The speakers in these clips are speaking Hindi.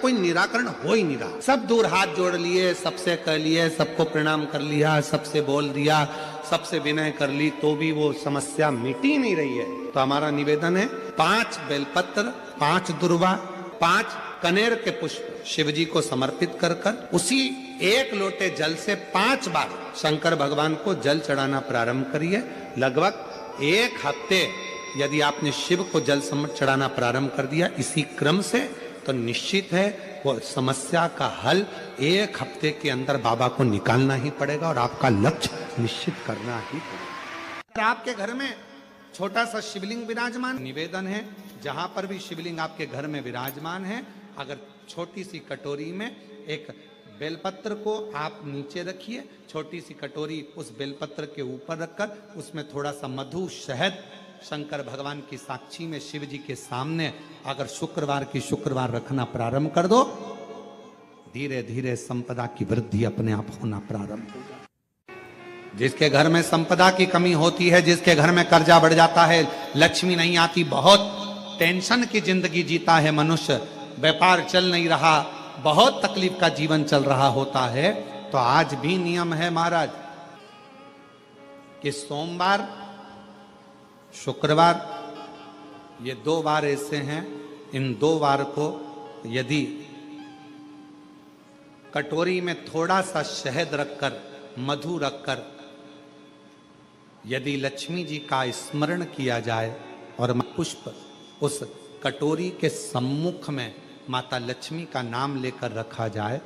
कोई निराकरण हो ही नहीं रहा। सब दूर हाथ जोड़ लिए, सबसे कह लिए, सबको प्रणाम कर लिया, सबसे बोल दिया, सबसे विनय कर ली, तो भी वो समस्या मिटी नहीं रही है। तो हमारा निवेदन है 5 बेलपत्र, 5 दुर्वा, 5 कनेर के पुष्प शिव जी को समर्पित कर कर उसी 1 लोटे जल से 5 बार शंकर भगवान को जल चढ़ाना प्रारंभ करिए। लगभग 1 हफ्ते यदि आपने शिव को जल चढ़ाना प्रारंभ कर दिया इसी क्रम से, तो निश्चित है वो समस्या का हल 1 हफ्ते के अंदर बाबा को निकालना ही पड़ेगा और आपका लक्ष्य निश्चित करना ही पड़ेगा। आपके घर में छोटा सा शिवलिंग विराजमान, निवेदन है जहां पर भी शिवलिंग आपके घर में विराजमान है, अगर छोटी सी कटोरी में एक बेलपत्र को आप नीचे रखिए, छोटी सी कटोरी उस बेलपत्र के ऊपर रखकर उसमें थोड़ा सा मधु, शहद, शंकर भगवान की साक्षी में शिव जी के सामने अगर शुक्रवार की शुक्रवार रखना प्रारंभ कर दो, धीरे धीरे संपदा की वृद्धि अपने आप होना प्रारंभ होगा। जिसके घर में संपदा की कमी होती है, जिसके घर में कर्जा बढ़ जाता है, लक्ष्मी नहीं आती, बहुत टेंशन की जिंदगी जीता है मनुष्य, व्यापार चल नहीं रहा, बहुत तकलीफ का जीवन चल रहा होता है, तो आज भी नियम है महाराज कि सोमवार, शुक्रवार, ये 2 वार ऐसे हैं, इन 2 वार को यदि कटोरी में थोड़ा सा शहद रखकर, मधु रखकर यदि लक्ष्मी जी का स्मरण किया जाए और पुष्प उस कटोरी के सम्मुख में माता लक्ष्मी का नाम लेकर रखा जाए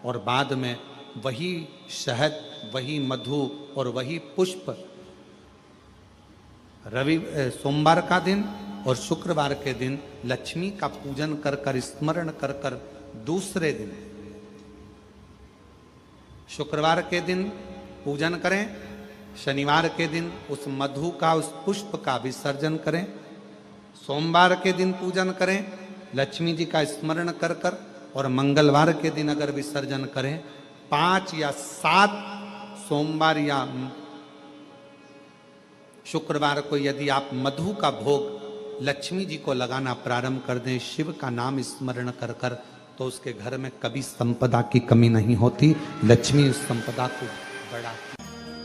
और बाद में वही शहद, वही मधु और वही पुष्प सोमवार का दिन और शुक्रवार के दिन लक्ष्मी का पूजन कर कर, स्मरण कर कर, दूसरे दिन शुक्रवार के दिन पूजन करें, शनिवार के दिन उस मधु का, उस पुष्प का विसर्जन करें, सोमवार के दिन पूजन करें लक्ष्मी जी का स्मरण कर कर, और मंगलवार के दिन अगर विसर्जन करें, 5 या 7 सोमवार या शुक्रवार को यदि आप मधु का भोग लक्ष्मी जी को लगाना प्रारंभ कर दें, शिव का नाम स्मरण कर कर, तो उसके घर में कभी संपदा की कमी नहीं होती, लक्ष्मी उस संपदा को बढ़ाती।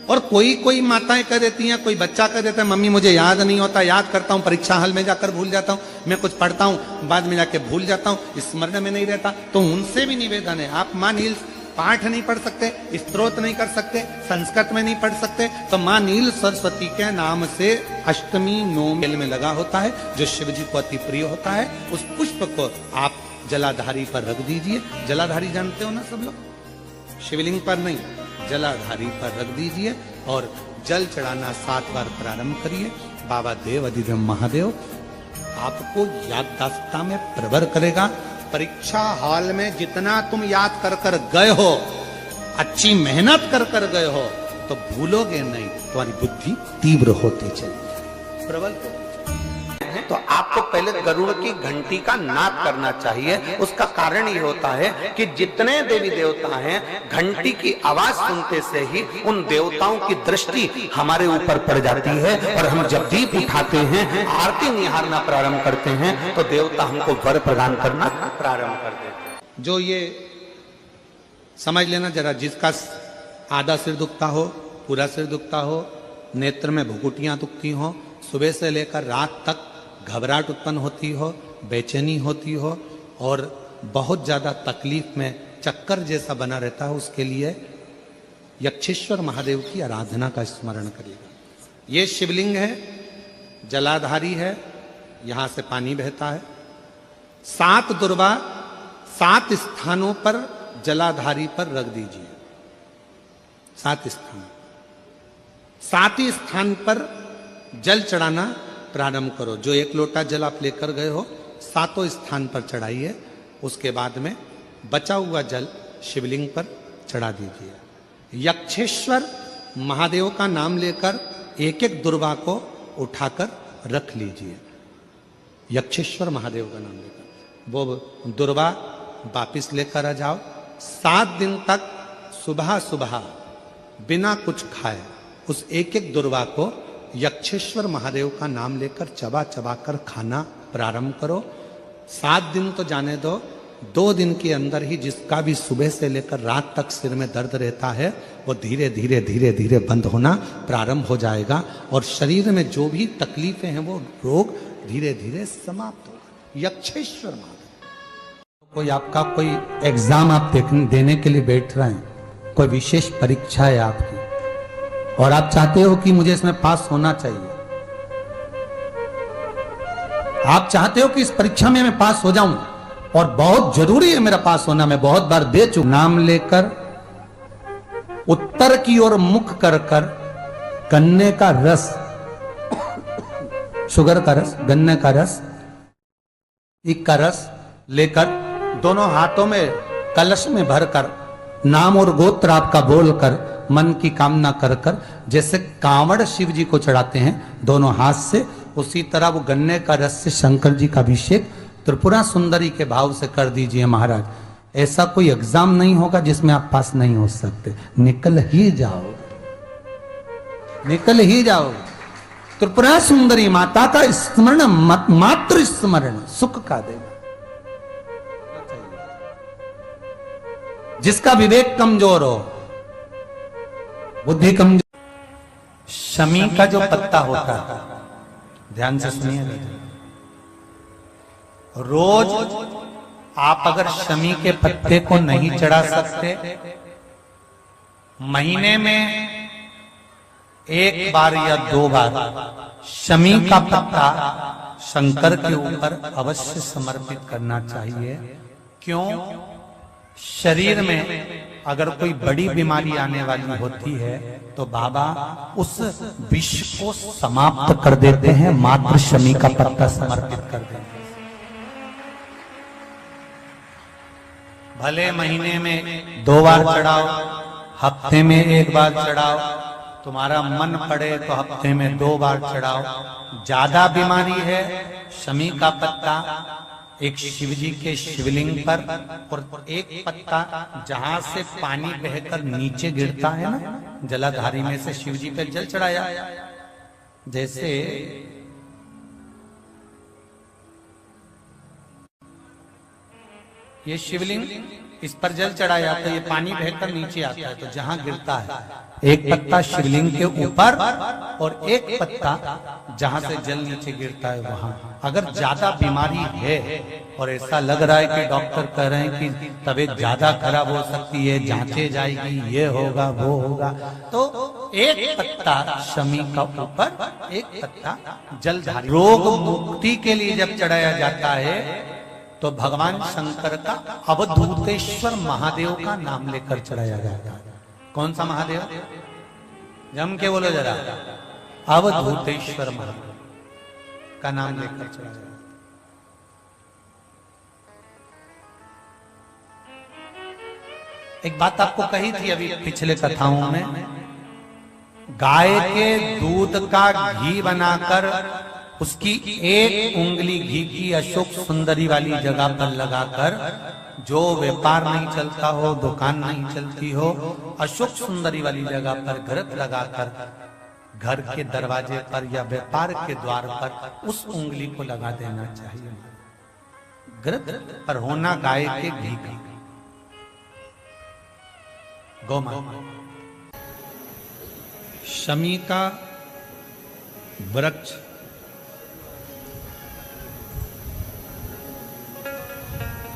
और कोई माताएं कह देती हैं, कोई बच्चा कह देता है मम्मी मुझे याद नहीं होता, याद करता हूं परीक्षा हॉल में जाकर भूल जाता हूं, मैं कुछ पढ़ता हूं बाद में जाके भूल जाता हूं, स्मरण में नहीं रहता। तो उनसे भी निवेदन है, आप मां नील पाठ नहीं पढ़ सकते, स्तोत्र नहीं कर सकते, संस्कृत में नहीं पढ़ सकते, तो मां नील सरस्वती के नाम से अष्टमी नवमी में लगा होता है जो शिव जी को अति प्रिय होता है, उस पुष्प को आप जलाधारी पर रख दीजिए। जलाधारी जानते हो ना सब लोग, शिवलिंग पर नहीं, जलाधारी पर रख दीजिए और जल चढ़ाना 7 बार प्रारंभ करिए। बाबा देव अधिदेव महादेव आपको याददाश्तता में प्रवर करेगा। परीक्षा हॉल में जितना तुम याद कर कर गए हो, अच्छी मेहनत कर कर गए हो, तो भूलोगे नहीं, तुम्हारी बुद्धि तीव्र होती चली, प्रबल होती। तो आपको पहले गरुड़ की घंटी का नाद करना चाहिए। उसका कारण ये होता है कि जितने देवी देवता हैं, घंटी की आवाज सुनते से ही उन देवताओं की दृष्टि हमारे ऊपर पड़ जाती है, और हम जब दीप उठाते हैं, आरती निहारना प्रारंभ करते हैं, तो देवता हमको वर प्रदान करना प्रारंभ कर देते हैं। जो ये समझ लेना जरा, जिसका आधा सिर दुखता हो, पूरा सिर दुखता हो, नेत्र में भुकुटियां दुखती हो, सुबह से लेकर रात तक घबराहट उत्पन्न होती हो, बेचैनी होती हो और बहुत ज़्यादा तकलीफ में चक्कर जैसा बना रहता है, उसके लिए यक्षेश्वर महादेव की आराधना का स्मरण करिएगा। ये शिवलिंग है, जलाधारी है, यहाँ से पानी बहता है। 7 दुर्वा 7 स्थानों पर जलाधारी पर रख दीजिए, 7 स्थान, 7 ही स्थान पर जल चढ़ाना प्रारंभ करो। जो 1 लोटा जल आप लेकर गए हो, 7 स्थान पर चढ़ाइए। उसके बाद में बचा हुआ जल शिवलिंग पर चढ़ा दीजिए। यक्षेश्वर महादेव का नाम लेकर 1-1 दुर्वा को उठाकर रख लीजिए। यक्षेश्वर महादेव का नाम लेकर वो दुर्वा वापिस लेकर आ जाओ। 7 दिन तक सुबह सुबह बिना कुछ खाए उस 1-1 दुर्वा को यक्षेश्वर महादेव का नाम लेकर चबा चबा कर खाना प्रारंभ करो। 7 दिन तो जाने दो, 2 दिन के अंदर ही जिसका भी सुबह से लेकर रात तक सिर में दर्द रहता है वो धीरे धीरे धीरे धीरे बंद होना प्रारंभ हो जाएगा और शरीर में जो भी तकलीफें हैं वो रोग धीरे धीरे समाप्त होगा। यक्षेश्वर महादेव। कोई आपका कोई एग्जाम आप देने के लिए बैठ रहे हैं, कोई विशेष परीक्षा है आपकी और आप चाहते हो कि मुझे इसमें पास होना चाहिए, आप चाहते हो कि इस परीक्षा में मैं पास हो जाऊं और बहुत जरूरी है मेरा पास होना, मैं बहुत बार दे चुका। नाम लेकर उत्तर की ओर मुख कर कर गन्ने का रस, शुगर का रस, गन्ने का रस, एक का रस लेकर दोनों हाथों में कलश में भरकर नाम और गोत्र आपका बोलकर मन की कामना कर कर, जैसे कांवड़ शिव जी को चढ़ाते हैं दोनों हाथ से, उसी तरह वो गन्ने का रस से शंकर जी का अभिषेक त्रिपुरा सुंदरी के भाव से कर दीजिए महाराज। ऐसा कोई एग्जाम नहीं होगा जिसमें आप पास नहीं हो सकते, निकल ही जाओ, निकल ही जाओ। त्रिपुरा सुंदरी माता का स्मरण, मात्र स्मरण सुख का देना। जिसका विवेक कमजोर हो, बुद्धि कमजोर, शमी का जो पत्ता होता है, ध्यान से सुनिएगा, रोज आप अगर शमी के पत्ते को नहीं चढ़ा सकते, महीने में 1 बार या 2 बार शमी का पत्ता शंकर के ऊपर अवश्य समर्पित करना चाहिए। क्यों? शरीर में अगर कोई बड़ी बीमारी आने वाली होती है तो बाबा उस विष को समाप्त कर देते हैं, मात्र शमी का पत्ता समर्पित कर देते हैं। भले महीने में 2 बार चढ़ाओ, हफ्ते में 1 बार चढ़ाओ, तुम्हारा मन पड़े तो हफ्ते में 2 बार चढ़ाओ। ज्यादा बीमारी है, शमी का पत्ता एक शिवजी के शिवलिंग पर और एक पत्ता जहां से पानी बहकर नीचे गिरता है ना, जलाधारी में से शिवजी पे जल चढ़ाया, जैसे ये शिवलिंग, इस पर जल चढ़ाया तो ये पानी बहकर नीचे आता है, तो जहां गिरता है एक पत्ता शिवलिंग के ऊपर और एक पत्ता जहां से जल नीचे गिरता है वहां। अगर ज्यादा बीमारी है और ऐसा लग रहा है कि डॉक्टर कह रहे हैं कि तबीयत ज्यादा खराब हो सकती है, जांचे जाएगी, ये होगा वो होगा, तो एक पत्ता शमी का ऊपर, एक पत्ता जलधारी। रोग मुक्ति के लिए जब चढ़ाया जाता है तो भगवान शंकर का अवधूतेश्वर महादेव का नाम लेकर चढ़ाया जाता है। कौन सा महादेव? जम के बोलो जरा, अवधूतेश्वर महादेव का नाम लेकर चढ़ाया जाता है। एक बात आपको कही थी अभी पिछले कथाओं में, गाय के दूध का घी बनाकर उसकी 1 उंगली घी की अशोक सुंदरी वाली जगह पर लगाकर, जो व्यापार नहीं चलता हो, दुकान नहीं चलती हो, अशोक सुंदरी वाली जगह पर घृत लगाकर घर के दरवाजे पर या व्यापार के द्वार पर उस उंगली को लगा देना चाहिए। घृत पर होना गाय के घी का, गौमाता। शमी का वृक्ष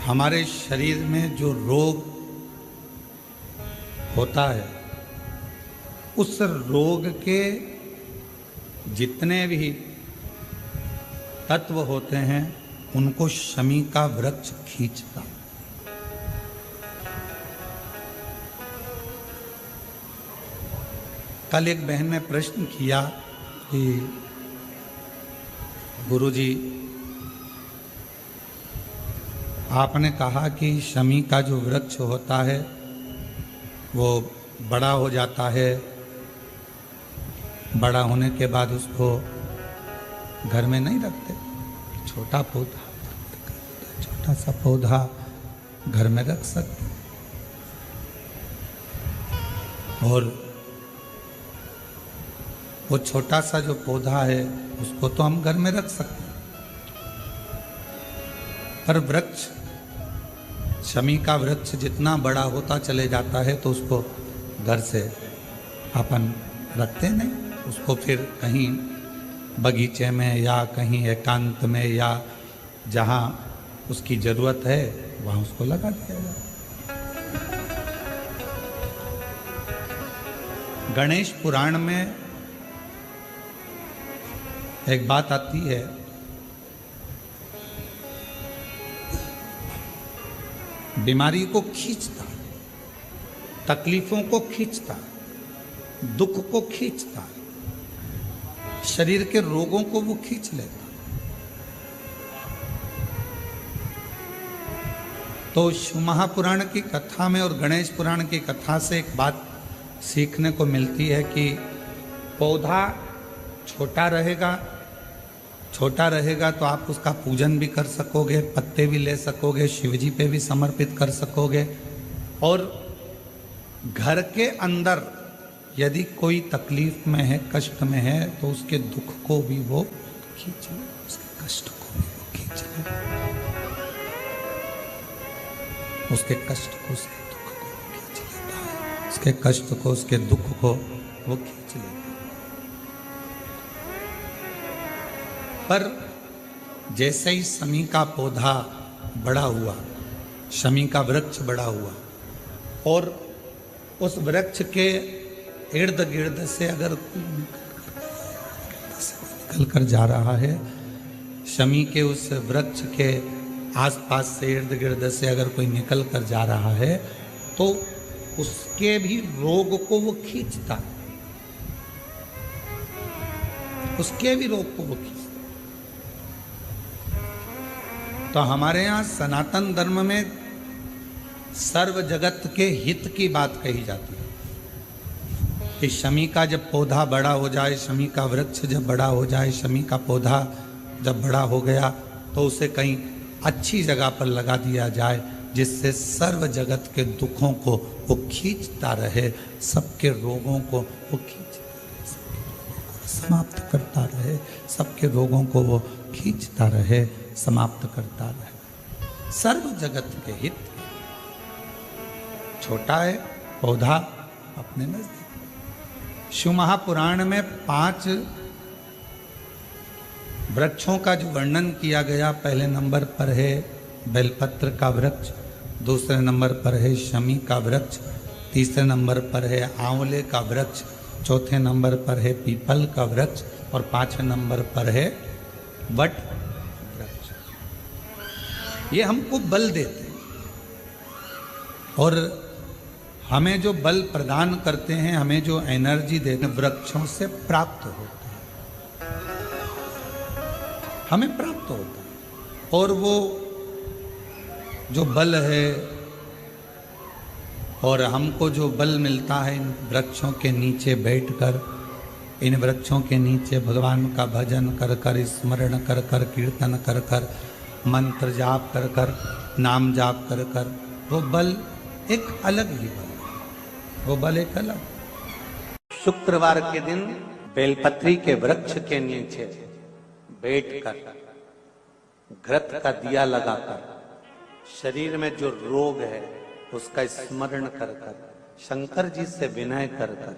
हमारे शरीर में जो रोग होता है, उस रोग के जितने भी तत्व होते हैं उनको शमी का वृक्ष खींचता। कल एक बहन ने प्रश्न किया कि गुरुजी, आपने कहा कि शमी का जो वृक्ष होता है वो बड़ा हो जाता है, बड़ा होने के बाद उसको घर में नहीं रखते, छोटा पौधा, छोटा सा पौधा घर में रख सकते, और वो छोटा सा जो पौधा है उसको तो हम घर में रख सकते हैं, पर वृक्ष शमी का वृक्ष जितना बड़ा होता चले जाता है तो उसको घर से अपन रखते नहीं, उसको फिर कहीं बगीचे में या कहीं एकांत में या जहाँ उसकी जरूरत है वहाँ उसको लगा दिया जाए। गणेश पुराण में एक बात आती है, बीमारी को खींचता, तकलीफों को खींचता, दुख को खींचता, शरीर के रोगों को वो खींच लेता। तो शिव महापुराण की कथा में और गणेश पुराण की कथा से एक बात सीखने को मिलती है कि पौधा छोटा रहेगा तो आप उसका पूजन भी कर सकोगे, पत्ते भी ले सकोगे, शिवजी पे भी समर्पित कर सकोगे। और घर के अंदर यदि कोई तकलीफ में है, कष्ट में है, तो उसके दुख को भी वो खींच ले, उसके कष्ट को भी वो खींच ले, उसके कष्ट को, उसके दुख को खींच लेता है, उसके कष्ट को, उसके दुख को वो खींच लेता है। पर जैसे ही शमी का पौधा बड़ा हुआ, शमी का वृक्ष बड़ा हुआ और उस वृक्ष के इर्द गिर्द से अगर निकल कर जा रहा है, शमी के उस वृक्ष के आसपास से इर्द गिर्द से अगर कोई निकल कर जा रहा है तो उसके भी रोग को वो खींचता है, उसके भी रोग को वो खींचता। तो हमारे यहाँ सनातन धर्म में सर्व जगत के हित की बात कही जाती है कि शमी का जब पौधा बड़ा हो जाए, शमी का वृक्ष जब बड़ा हो जाए, शमी का पौधा जब बड़ा हो गया तो उसे कहीं अच्छी जगह पर लगा दिया जाए जिससे सर्व जगत के दुखों को वो खींचता रहे, सबके रोगों को वो समाप्त करता रहे, सबके रोगों को वो खींचता रहे, समाप्त करता रहे, सर्व जगत के हित। छोटा है पौधा अपने नजदीक। शिव महापुराण में 5 वृक्षों का जो वर्णन किया गया, पहले नंबर पर है बेलपत्र का वृक्ष, दूसरे नंबर पर है शमी का वृक्ष, तीसरे नंबर पर है आंवले का वृक्ष, चौथे नंबर पर है पीपल का वृक्ष और 5वें नंबर पर है वट वृक्ष। ये हमको बल देते हैं और हमें जो बल प्रदान करते हैं, हमें जो एनर्जी देते हैं, वृक्षों से प्राप्त होता है, हमें प्राप्त होता है। और वो जो बल है और हमको जो बल मिलता है इन वृक्षों के नीचे बैठकर, इन वृक्षों के नीचे भगवान का भजन कर कर, स्मरण कर कर, कीर्तन कर कर, मंत्र जाप कर कर, नाम जाप कर कर, वो बल एक अलग ही बल, वो बल एक अलग। शुक्रवार के दिन बेलपत्री के वृक्ष के नीचे बैठकर घृत का दिया लगाकर शरीर में जो रोग है उसका स्मरण कर कर, शंकर जी से विनय कर कर,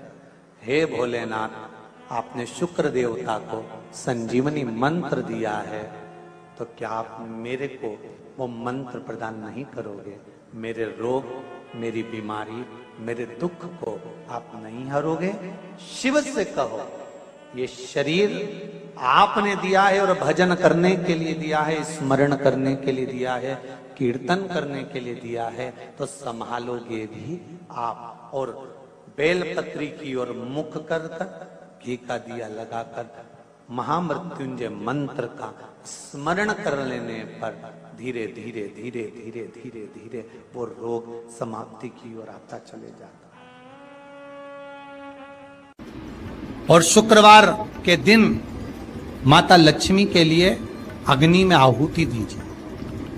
हे भोलेनाथ, आपने शुक्र देवता को संजीवनी मंत्र दिया है, तो क्या आप मेरे को वो मंत्र प्रदान नहीं करोगे? मेरे रोग, मेरी बीमारी, मेरे दुख को आप नहीं हरोगे? शिव से कहो, ये शरीर आपने दिया है और भजन करने के लिए दिया है, स्मरण करने के लिए दिया है, कीर्तन करने के लिए दिया है, तो संभालोगे भी आप। और बेलपत्री की ओर मुख कर कर, घी का दिया लगाकर महामृत्युंजय मंत्र का स्मरण कर लेने पर धीरे धीरे धीरे धीरे धीरे धीरे वो रोग समाप्ति की ओर आता चले जाता है। और शुक्रवार के दिन माता लक्ष्मी के लिए अग्नि में आहुति दीजिए।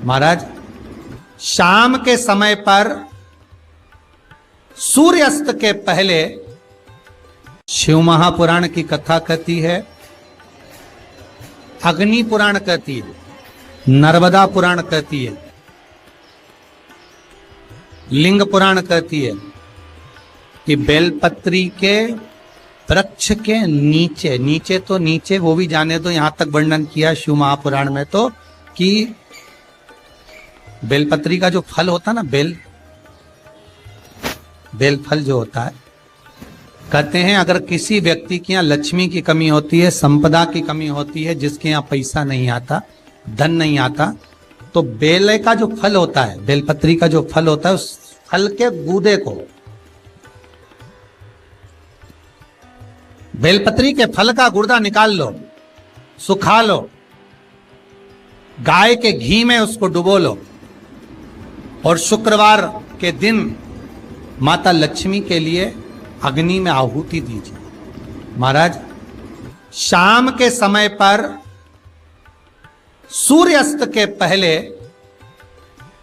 महाराज, शाम के समय पर सूर्यास्त के पहले शिव महापुराण की कथा कहती है, अग्नि पुराण कहती है, नर्मदा पुराण कहती है, लिंग पुराण कहती है कि बेलपत्री के वृक्ष के नीचे, नीचे तो नीचे वो भी जाने दो, यहां तक वर्णन किया शिव महापुराण में तो कि बेलपत्री का जो फल होता है ना, बेल फल जो होता है, कहते हैं अगर किसी व्यक्ति के यहाँ लक्ष्मी की कमी होती है, संपदा की कमी होती है, जिसके यहाँ पैसा नहीं आता, धन नहीं आता, तो बेल का जो फल होता है, बेलपत्री का जो फल होता है, उस फल के गूदे को, बेलपत्री के फल का गुर्दा निकाल लो, सुखा लो, गाय के घी में उसको डुबो लो और शुक्रवार के दिन माता लक्ष्मी के लिए अग्नि में आहुति दीजिए। महाराज, शाम के समय पर सूर्यास्त के पहले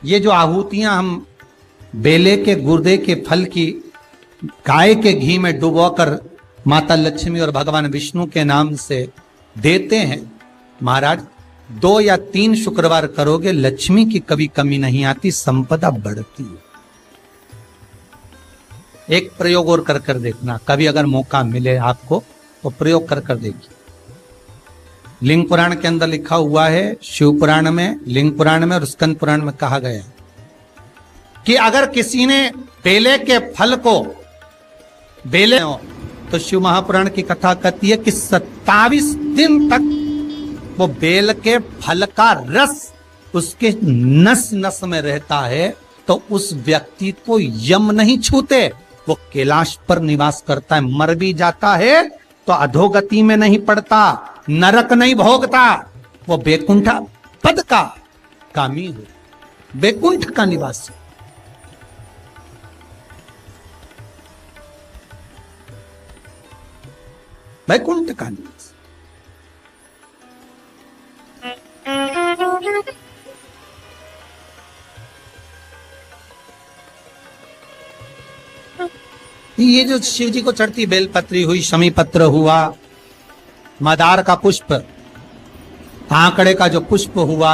ये जो आहुतियां हम बेले के गुर्दे के फल की गाय के घी में डुबोकर माता लक्ष्मी और भगवान विष्णु के नाम से देते हैं, महाराज 2 या 3 शुक्रवार करोगे, लक्ष्मी की कभी कमी नहीं आती, संपदा बढ़ती है। एक प्रयोग और कर कर देखना, कभी अगर मौका मिले आपको तो प्रयोग कर कर देखिए। लिंग पुराण के अंदर लिखा हुआ है, शिव पुराण में, लिंग पुराण में और स्कंद पुराण में कहा गया है कि अगर किसी ने बेले के फल को बेले, तो शिव महापुराण की कथा कहती है कि 27 दिन तक वो बेल के फल का रस उसके नस नस में रहता है, तो उस व्यक्ति को यम नहीं छूते, वो कैलाश पर निवास करता है। मर भी जाता है तो अधोगति में नहीं पड़ता, नरक नहीं भोगता, वो बैकुंठ पद का कामी हो, बैकुंठ का निवासी। बैकुंठ का निवास। ये जो शिव जी को चढ़ती बेलपत्री हुई, शमी पत्र हुआ, मदार का पुष्प, आंकड़े का जो पुष्प हुआ,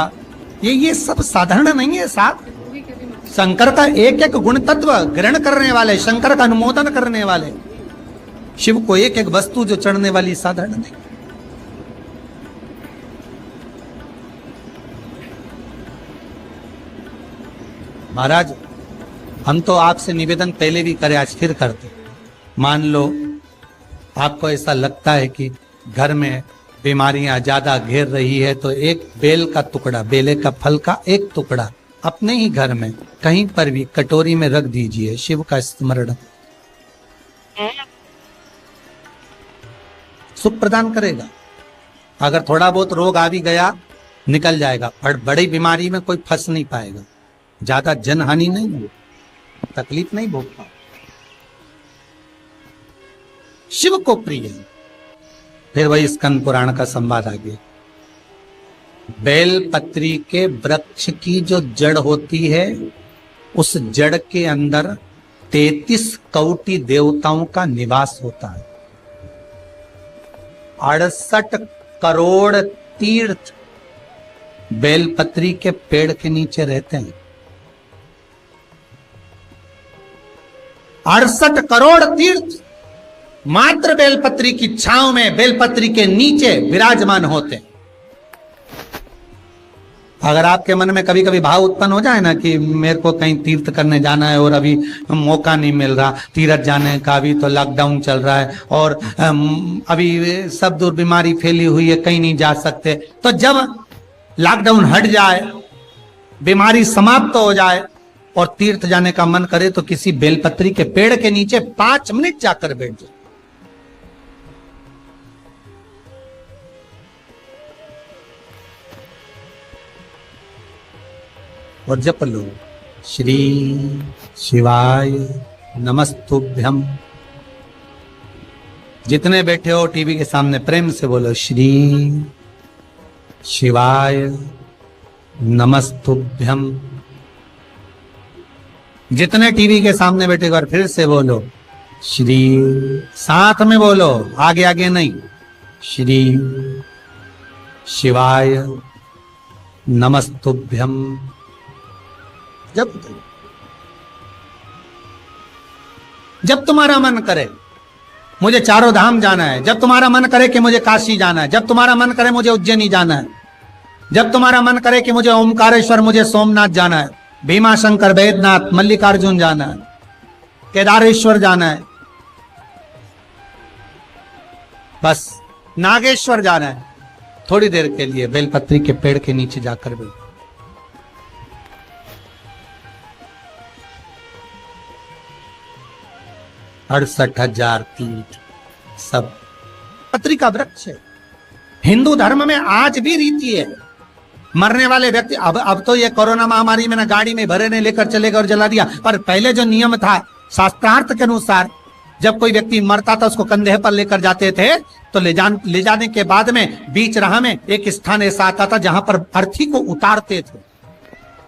ये सब साधारण नहीं है। साथ शंकर का एक एक गुण तत्व ग्रहण करने वाले, शंकर का अनुमोदन करने वाले, शिव को एक एक वस्तु जो चढ़ने वाली साधारण नहीं। महाराज, हम तो आपसे निवेदन पहले भी करे, आज फिर करते। मान लो आपको ऐसा लगता है कि घर में बीमारियां ज्यादा घेर रही है, तो एक बेल का टुकड़ा, बेले का फल का एक टुकड़ा अपने ही घर में कहीं पर भी कटोरी में रख दीजिए, शिव का स्मरण, सुख प्रदान करेगा। अगर थोड़ा बहुत रोग आ भी गया निकल जाएगा, और बड़ी बीमारी में कोई फंस नहीं पाएगा, ज्यादा जनहानि नहीं हो, तकलीफ नहीं भोग पाए। शिव को प्रिय। फिर वही स्कंद पुराण का संवाद आगे, बेल पत्री के वृक्ष की जो जड़ होती है, उस जड़ के अंदर 33 कोटि देवताओं का निवास होता है। 68 करोड़ तीर्थ बेलपत्री के पेड़ के नीचे रहते हैं। 68 करोड़ तीर्थ मात्र बेलपत्री की छांव में, बेलपत्री के नीचे विराजमान होते हैं। अगर आपके मन में कभी कभी भाव उत्पन्न हो जाए ना कि मेरे को कहीं तीर्थ करने जाना है और अभी मौका नहीं मिल रहा, तीर्थ जाने का, अभी तो लॉकडाउन चल रहा है और अभी सब दूर बीमारी फैली हुई है, कहीं नहीं जा सकते, तो जब लॉकडाउन हट जाए, बीमारी समाप्त हो जाए और तीर्थ जाने का मन करे, तो किसी बेलपत्री के पेड़ के नीचे 5 मिनट जाकर बैठ जाए। और जप लो, श्री शिवाय नमस्तुभ्यम। जितने बैठे हो टीवी के सामने प्रेम से बोलो, श्री शिवाय नमस्तुभ्यम। जितने टीवी के सामने बैठे, एक बार फिर से बोलो, श्री, साथ में बोलो, आगे आगे नहीं, श्री शिवाय नमस्तुभ्यम। जब जब तुम्हारा मन करे मुझे चारों धाम जाना है, जब तुम्हारा मन करे कि मुझे काशी जाना है, जब तुम्हारा मन करे मुझे उज्जैनी जाना है, जब तुम्हारा मन करे कि मुझे ओमकारेश्वर, मुझे सोमनाथ जाना है, भीमा शंकर, बैद्यनाथ, मल्लिकार्जुन जाना है, केदारेश्वर जाना है, बस नागेश्वर जाना है, थोड़ी देर के लिए बेलपत्री के पेड़ के नीचे जाकर भी 68,000 तीर्थ सब पत्री का वृक्ष है। हिंदू धर्म में आज भी रीति है, मरने वाले व्यक्ति, अब तो ये कोरोना महामारी में ना गाड़ी में भरे ने लेकर चले गए और जला दिया, पर पहले जो नियम था शास्त्रार्थ के अनुसार, जब कोई व्यक्ति मरता था उसको कंधे पर लेकर जाते थे, तो ले जाने के बाद में बीच राह में एक स्थान ऐसा आता था जहां पर अर्थी को उतारते थे,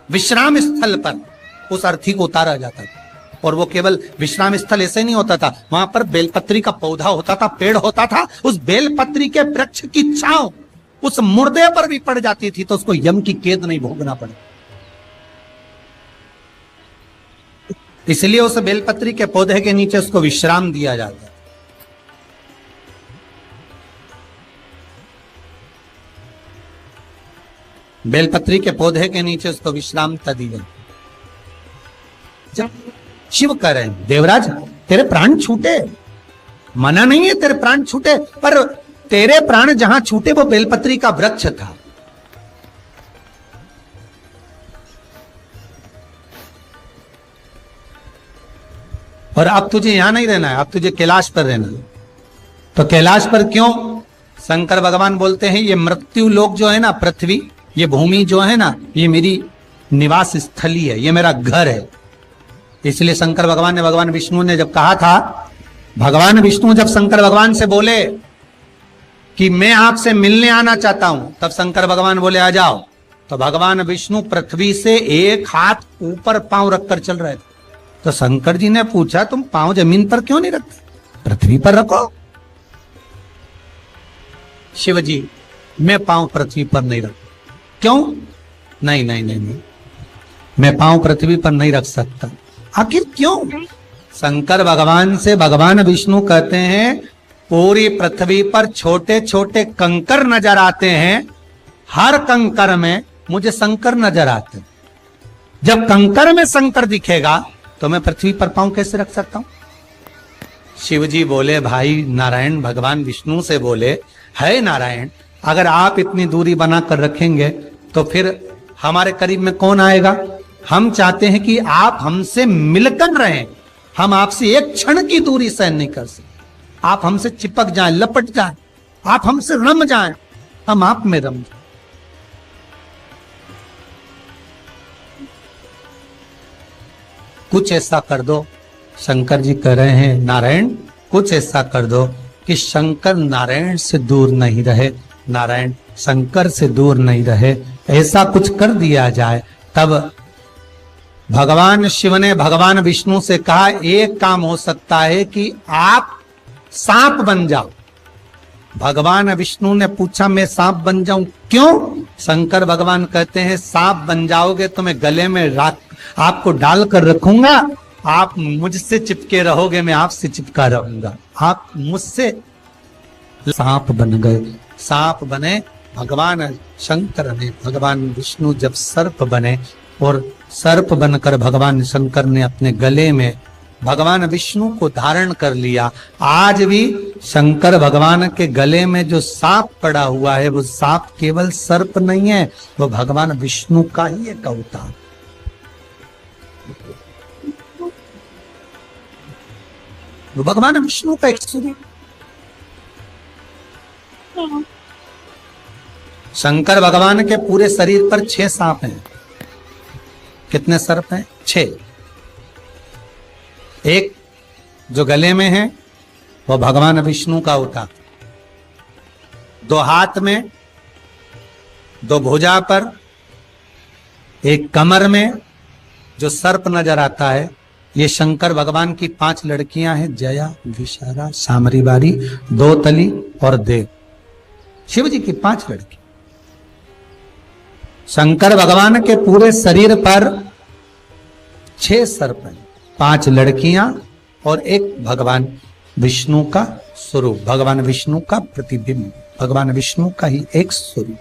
विश्राम स्थल पर उस अर्थी को उतारा जाता था। और वो केवल विश्राम स्थल ऐसे नहीं होता था, वहां पर बेलपत्री का पौधा होता था, पेड़ होता था, उस बेलपत्री के वृक्ष की छांव उस मुर्दे पर भी पड़ जाती थी तो उसको यम की कैद नहीं भोगना पड़े। इसलिए उस बेलपत्री के पौधे के नीचे उसको विश्राम दिया जाता है। बेलपत्री के पौधे के नीचे उसको विश्रामता दी जाती। शिव कह रहे हैं, देवराज तेरे प्राण छूटे, मना नहीं है तेरे प्राण छूटे, पर तेरे प्राण जहां छूटे वो बेलपत्री का वृक्ष था। और अब तुझे यहां नहीं रहना है, अब तुझे कैलाश पर रहना है। तो कैलाश पर क्यों? शंकर भगवान बोलते हैं ये मृत्यु लोक जो है ना, पृथ्वी, ये भूमि जो है ना, ये मेरी निवास स्थली है, ये मेरा घर है। इसलिए शंकर भगवान ने, भगवान विष्णु ने जब कहा था, भगवान विष्णु जब शंकर भगवान से बोले कि मैं आपसे मिलने आना चाहता हूं, तब शंकर भगवान बोले आ जाओ। तो भगवान विष्णु पृथ्वी से एक हाथ ऊपर पांव रखकर चल रहे थे। तो शंकर जी ने पूछा तुम पांव जमीन पर क्यों नहीं रखते, पृथ्वी पर रखो। शिव जी मैं पांव पृथ्वी पर नहीं रख, क्यों? नहीं नहीं नहीं नहीं, मैं पांव पृथ्वी पर नहीं रख सकता। आखिर क्यों? शंकर भगवान से भगवान विष्णु कहते हैं पूरी पृथ्वी पर छोटे छोटे कंकर नजर आते हैं, हर कंकर में मुझे शंकर नजर आते हैं। जब कंकर में शंकर दिखेगा तो मैं पृथ्वी पर पांव कैसे रख सकता हूं? शिव जी बोले, भाई नारायण भगवान विष्णु से बोले, है नारायण अगर आप इतनी दूरी बनाकर रखेंगे तो फिर हमारे करीब में कौन आएगा? हम चाहते हैं कि आप हमसे मिलकर रहें, हम आपसे एक क्षण की दूरी सहन नहीं कर सकते। आप हमसे चिपक जाएं, लपट जाएं, आप हमसे रम जाएं, हम आप में रम जाएं। कुछ ऐसा कर दो, शंकर जी कह रहे हैं नारायण कुछ ऐसा कर दो कि शंकर नारायण से दूर नहीं रहे, नारायण शंकर से दूर नहीं रहे, ऐसा कुछ कर दिया जाए। तब भगवान शिव ने भगवान विष्णु से कहा एक काम हो सकता है कि आप सांप बन जाओ। भगवान विष्णु ने पूछा मैं सांप बन जाऊं क्यों? शंकर भगवान कहते हैं सांप बन जाओगे तो मैं गले में आपको डालकर रखूंगा, आप मुझसे चिपके रहोगे, मैं आपसे चिपका रहूंगा, आप मुझसे। सांप बन गए, सांप बने भगवान शंकर ने, भगवान विष्णु जब सर्प बने और सर्प बनकर भगवान शंकर ने अपने गले में भगवान विष्णु को धारण कर लिया। आज भी शंकर भगवान के गले में जो सांप पड़ा हुआ है वो सांप केवल सर्प नहीं है, वो भगवान विष्णु का ही एक अवतार। वो भगवान विष्णु का एक स्वरूप। शंकर भगवान के पूरे शरीर पर 6 सांप हैं। कितने सर्प हैं? 6। एक जो गले में है वो भगवान विष्णु का होता, 2 हाथ में, 2 भुजा पर, एक कमर में जो सर्प नजर आता है, ये शंकर भगवान की 5 लड़कियां हैं, जया, विशारा, सामरी बारी, 2 तली और देव। शिव जी की 5 लड़की। शंकर भगवान के पूरे शरीर पर 6 सर्प हैं, 5 लड़कियां और एक भगवान विष्णु का स्वरूप, भगवान विष्णु का प्रतिबिंब, भगवान विष्णु का ही एक स्वरूप।